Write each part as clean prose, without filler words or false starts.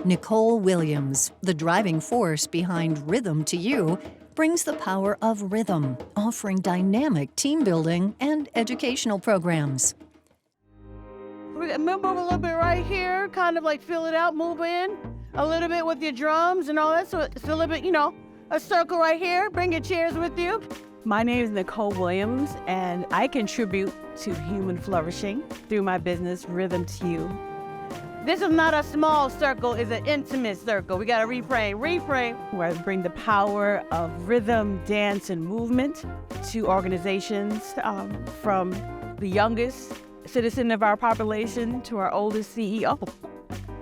Nicole Williams, the driving force behind Rhythm to You, brings the power of rhythm, offering dynamic team building and educational programs. Move a little bit right here, kind of like fill it out, move in a little bit with your drums and all that. So it's a little bit, a circle right here. Bring your chairs with you. My name is Nicole Williams, and I contribute to human flourishing through my business, Rhythm to You. This is not a small circle, it's an intimate circle. We gotta reframe, where I bring the power of rhythm, dance, and movement to organizations from the youngest citizen of our population to our oldest CEO.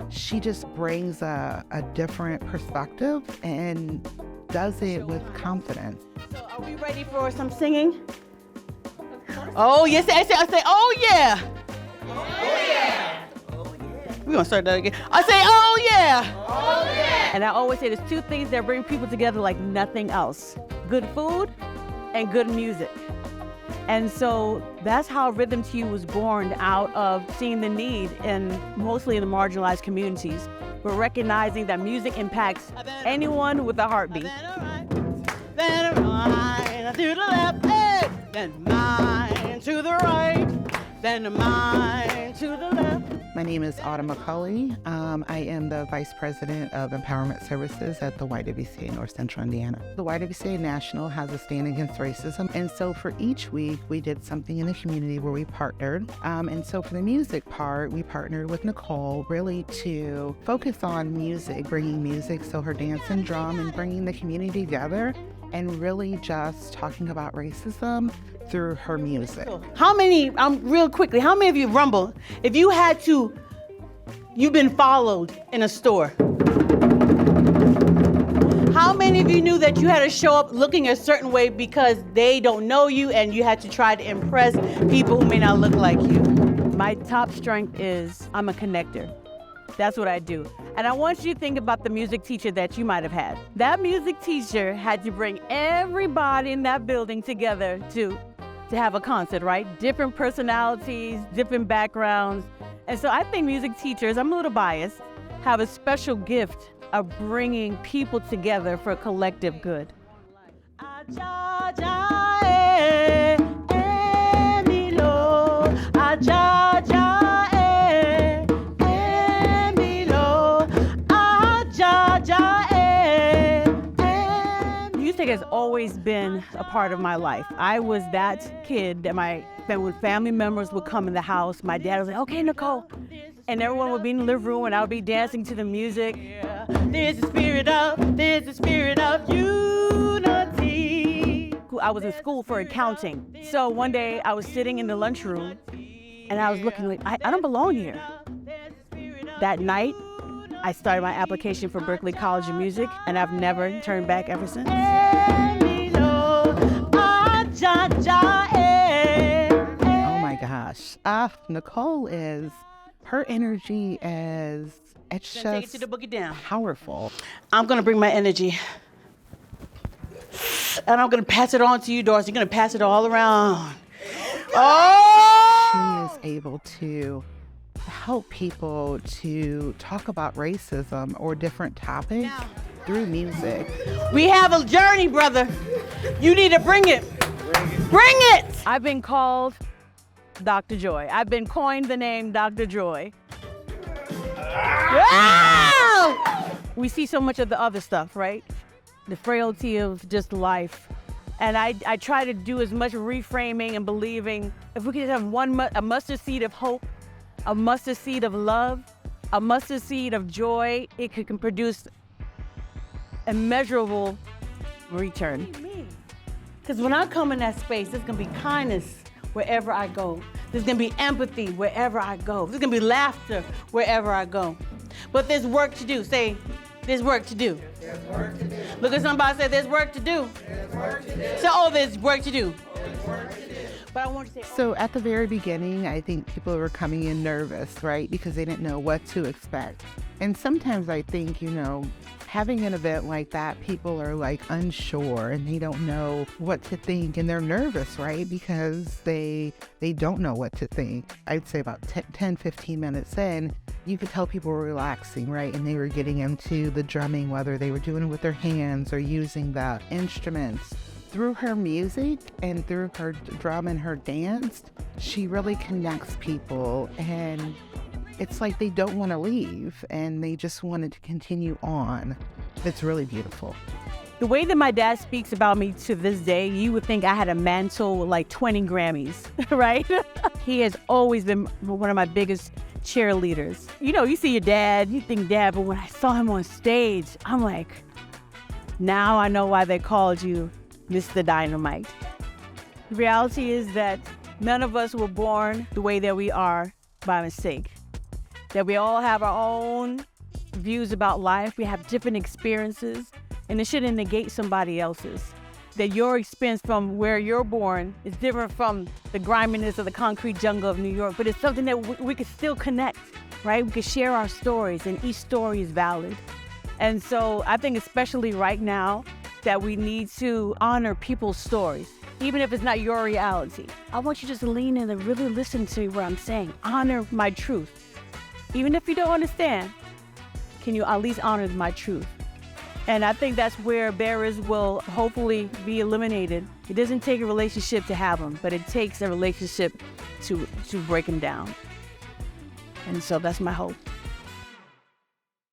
She just brings a different perspective and does it with confidence. So are we ready for some singing? Oh, yes, I say, oh yeah. Oh yeah. We're gonna start that again. I say, oh yeah. Oh yeah. And I always say there's two things that bring people together like nothing else: good food and good music. And so that's how Rhythm to You was born, out of seeing the need mostly in the marginalized communities. We're recognizing that music impacts anyone with a heartbeat. Then mine to the left, hey. Then mine to the right, then mine to the left. My name is Autumn McCauley. I am the Vice President of Empowerment Services at the YWCA North Central Indiana. The YWCA National has a stand against racism, and so for each week we did something in the community where we partnered. And so for the music part, we partnered with Nicole really to focus on music, bringing music, so her dance and drum, and bringing the community together and really just talking about racism through her music. How many, real quickly, how many of you rumble? If you had to, you've been followed in a store. How many of you knew that you had to show up looking a certain way because they don't know you and you had to try to impress people who may not look like you? My top strength is I'm a connector. That's what I do. And I want you to think about the music teacher that you might have had. That music teacher had to bring everybody in that building together to have a concert, right? Different personalities, different backgrounds. And so I think music teachers, I'm a little biased, have a special gift of bringing people together for a collective good. Music has always been a part of my life. I was that kid that when family members would come in the house, my dad was like, okay, Nicole. And everyone would be in the living room and I would be dancing to the music. There's the spirit of unity. I was in school for accounting. So one day I was sitting in the lunchroom and I was looking like, I don't belong here. That night, I started my application for Berklee College of Music, and I've never turned back ever since. Oh my gosh. Nicole her energy it's just take it to the boogie down. Powerful. I'm gonna bring my energy. And I'm gonna pass it on to you, Doris. You're gonna pass it all around. Oh! She is able to help people to talk about racism or different topics through music. We have a journey, brother. You need to bring it. Bring it! I've been called Dr. Joy. I've been coined the name Dr. Joy. Wow! We see so much of the other stuff, right? The frailty of just life. And I try to do as much reframing and believing. If we could have a mustard seed of hope, a mustard seed of love, a mustard seed of joy, it can produce immeasurable return. Because when I come in that space, there's gonna be kindness wherever I go. There's gonna be empathy wherever I go. There's gonna be laughter wherever I go. But there's work to do. Say, there's work to do. There's work to do. Look at somebody and say, there's work to do. There's work to do. Say, oh, there's work to do. There's work to do. But I want to say, So at the very beginning, I think people were coming in nervous, right? Because they didn't know what to expect. And sometimes I think, having an event like that, people are like unsure and they don't know what to think, and they're nervous, right? Because they don't know what to think. I'd say about 10, 15 minutes in, you could tell people were relaxing, right? And they were getting into the drumming, whether they were doing it with their hands or using the instruments. Through her music and through her drum and her dance, she really connects people, and it's like they don't want to leave and they just wanted to continue on. It's really beautiful. The way that my dad speaks about me to this day, you would think I had a mantle with like 20 Grammys, right? He has always been one of my biggest cheerleaders. You know, you see your dad, you think dad, but when I saw him on stage, I'm like, now I know why they called you Mr. Dynamite. The reality is that none of us were born the way that we are by mistake. That we all have our own views about life. We have different experiences, and it shouldn't negate somebody else's. That your experience from where you're born is different from the griminess of the concrete jungle of New York, but it's something that we could still connect, right? We could share our stories, and each story is valid. And so I think especially right now that we need to honor people's stories, even if it's not your reality. I want you to just lean in and really listen to what I'm saying. Honor my truth. Even if you don't understand, can you at least honor my truth? And I think that's where barriers will hopefully be eliminated. It doesn't take a relationship to have them, but it takes a relationship to break them down. And so that's my hope.